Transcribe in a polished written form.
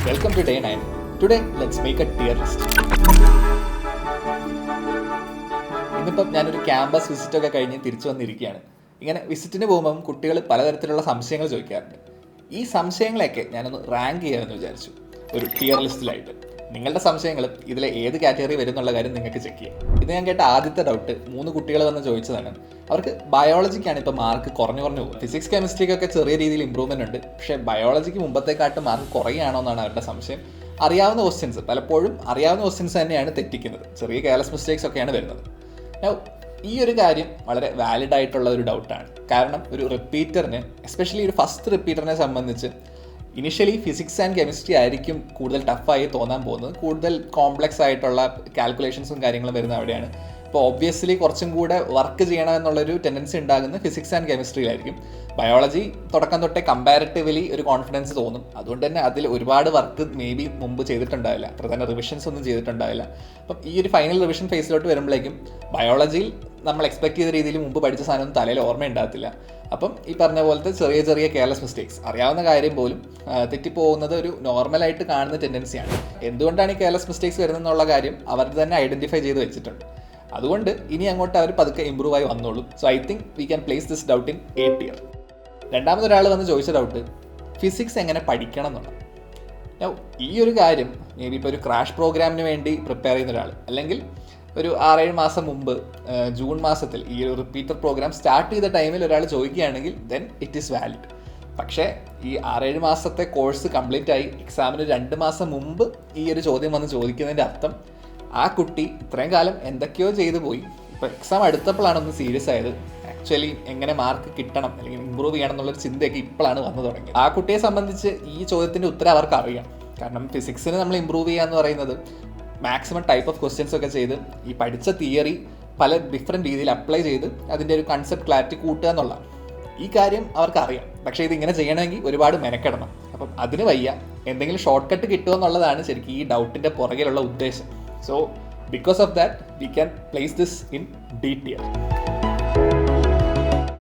Welcome to day 9. Today, let's make a tier list. ഇന്നിപ്പം ഞാനൊരു campus വിസിറ്റൊക്കെ കഴിഞ്ഞ് തിരിച്ചു വന്നിരിക്കുകയാണ്. ഇങ്ങനെ വിസിറ്റിന് പോകുമ്പം കുട്ടികൾ പലതരത്തിലുള്ള സംശയങ്ങൾ ചോദിക്കാറുണ്ട്. ഈ സംശയങ്ങളെയൊക്കെ ഞാനൊന്ന് റാങ്ക് ചെയ്യാമെന്ന് വിചാരിച്ചു, ഒരു ടിയർ ലിസ്റ്റിലായിട്ട്. നിങ്ങളുടെ സംശയങ്ങൾ ഇതിലെ ഏത് കാറ്റഗറി വരും എന്നുള്ള കാര്യം നിങ്ങൾക്ക് ചെക്ക് ചെയ്യാം. ഇത് ഞാൻ കേട്ട ആദ്യത്തെ ഡൗട്ട് 3 കുട്ടികൾ വന്ന് ചോദിച്ചതാണ്. അവർക്ക് ബയോളജിക്കാണ് ഇപ്പോൾ മാർക്ക് കുറഞ്ഞു പോകും. ഫിസിക്സ് കെമിസ്ട്രിക്കൊക്കെ ചെറിയ രീതിയിൽ ഇമ്പ്രൂവ്മെൻ്റ് ഉണ്ട്, പക്ഷേ ബയോളജിക്ക് മുമ്പത്തെക്കാട്ട് മാർക്ക് കുറയുകയാണോ എന്നാണ് അവരുടെ സംശയം. അറിയാവുന്ന ക്വസ്റ്റ്യൻസ്, പലപ്പോഴും അറിയാവുന്ന ക്വസ്റ്റ്യൻസ് തന്നെയാണ് തെറ്റിക്കുന്നത്. ചെറിയ കെയർലെസ് മിസ്റ്റേക്സ് ഒക്കെയാണ് വരുന്നത്. ഈ ഒരു കാര്യം വളരെ വാലിഡ് ആയിട്ടുള്ള ഒരു ഡൗട്ടാണ്. കാരണം ഒരു റിപ്പീറ്ററിന്, എസ്പെഷ്യലി ഒരു ഫസ്റ്റ് റിപ്പീറ്ററിനെ സംബന്ധിച്ച് ഇനിഷ്യലി ഫിസിക്സ് ആൻഡ് കെമിസ്ട്രി ആയിരിക്കും കൂടുതൽ ടഫായി തോന്നാൻ പോകുന്നത്. കൂടുതൽ കോംപ്ലക്സ് ആയിട്ടുള്ള കാൽക്കുലേഷൻസും കാര്യങ്ങളും വരുന്ന അവിടെയാണ്. ഇപ്പോൾ ഒബ്വിയസ്ലി കുറച്ചും കൂടെ വർക്ക് ചെയ്യണം എന്നുള്ളൊരു ടെൻഡൻസി ഉണ്ടാകുന്നത് ഫിസിക്സ് ആൻഡ് കെമിസ്ട്രിയിലായിരിക്കും. ബയോളജി തുടക്കം തൊട്ടേ കമ്പാരിറ്റീവ്ലി ഒരു കോൺഫിഡൻസ് തോന്നും. അതുകൊണ്ട് തന്നെ അതിൽ ഒരുപാട് വർക്ക് മേ ബി മുമ്പ് ചെയ്തിട്ടുണ്ടാവില്ല, അത്ര തന്നെ റിവിഷൻസ് ഒന്നും ചെയ്തിട്ടുണ്ടാവില്ല. അപ്പം ഈ ഒരു ഫൈനൽ റിവിഷൻ ഫേസിലോട്ട് വരുമ്പോഴേക്കും ബയോളജിയിൽ നമ്മൾ എക്സ്പെക്ട് ചെയ്ത രീതിയിൽ മുമ്പ് പഠിച്ച സാധനം തലയിൽ ഓർമ്മയുണ്ടാകത്തില്ല. അപ്പം ഈ പറഞ്ഞ പോലത്തെ ചെറിയ ചെറിയ കെയർലെസ് മിസ്റ്റേക്സ്, അറിയാവുന്ന കാര്യം പോലും തെറ്റിപ്പോകുന്നത് ഒരു നോർമലായിട്ട് കാണുന്ന ടെൻഡൻസിയാണ്. എന്തുകൊണ്ടാണ് ഈ കെയർലെസ് മിസ്റ്റേക്സ് വരുന്നതെന്നുള്ള കാര്യം അവർ തന്നെ ഐഡൻറ്റിഫൈ ചെയ്ത് വെച്ചിട്ടുണ്ട്. അതുകൊണ്ട് ഇനി അങ്ങോട്ട് അവർ പതുക്കെ ഇമ്പ്രൂവ് ആയി വന്നോളൂ. So I think we can place this doubt in A tier. രണ്ടാമതൊരാൾ വന്ന് ചോദിച്ച ഡൗട്ട് ഫിസിക്സ് എങ്ങനെ പഠിക്കണം എന്നുള്ളത്. ഈ ഒരു കാര്യം മേ ബി ഇപ്പോൾ ഒരു ക്രാഷ് പ്രോഗ്രാമിന് വേണ്ടി പ്രിപ്പയർ ചെയ്യുന്ന ഒരാൾ, അല്ലെങ്കിൽ ഒരു 6-7 മാസം മുമ്പ് ജൂൺ മാസത്തിൽ ഈ ഒരു റിപ്പീറ്റർ പ്രോഗ്രാം സ്റ്റാർട്ട് ചെയ്ത ടൈമിൽ ഒരാൾ ചോദിക്കുകയാണെങ്കിൽ ദെൻ ഇറ്റ് ഈസ് വാലിഡ്. പക്ഷേ ഈ 6-7 മാസത്തെ കോഴ്സ് കംപ്ലീറ്റ് ആയി എക്സാമിന് 2 മാസം മുമ്പ് ഈ ഒരു ചോദ്യം വന്ന് ചോദിക്കുന്നതിൻ്റെ അർത്ഥം ആ കുട്ടി ഇത്രയും കാലം എന്തൊക്കെയോ ചെയ്തു പോയി, ഇപ്പോൾ എക്സാം അടുത്തപ്പോഴാണ് ഒന്ന് സീരിയസ് ആയത്. ആക്ച്വലി എങ്ങനെ മാർക്ക് കിട്ടണം അല്ലെങ്കിൽ ഇമ്പ്രൂവ് ചെയ്യണം എന്നുള്ളൊരു ചിന്തയൊക്കെ ഇപ്പോഴാണ് വന്നു തുടങ്ങി. ആ കുട്ടിയെ സംബന്ധിച്ച് ഈ ചോദ്യത്തിൻ്റെ ഉത്തരം അവർക്ക് അറിയാം. കാരണം ഫിസിക്സിന് നമ്മൾ ഇമ്പ്രൂവ് ചെയ്യുക എന്ന് പറയുന്നത് മാക്സിമം ടൈപ്പ് ഓഫ് ക്വസ്റ്റ്യൻസ് ഒക്കെ ചെയ്ത് ഈ പഠിച്ച തിയറി പല ഡിഫറെൻറ്റ് രീതിയിൽ അപ്ലൈ ചെയ്ത് അതിൻ്റെ ഒരു കൺസെപ്റ്റ് ക്ലാരിറ്റി കൂട്ടുക എന്നുള്ള ഈ കാര്യം അവർക്ക് അറിയാം. പക്ഷേ ഇതിങ്ങനെ ചെയ്യണമെങ്കിൽ ഒരുപാട് മെനക്കെടണം. അപ്പം അതിന് വയ്യ, എന്തെങ്കിലും ഷോർട്ട് കട്ട് കിട്ടുമോ എന്നുള്ളതാണ് ശരിക്കും ഈ ഡൗട്ടിൻ്റെ പുറകിലുള്ള ഉദ്ദേശം. So because of that, we can place this in D tier.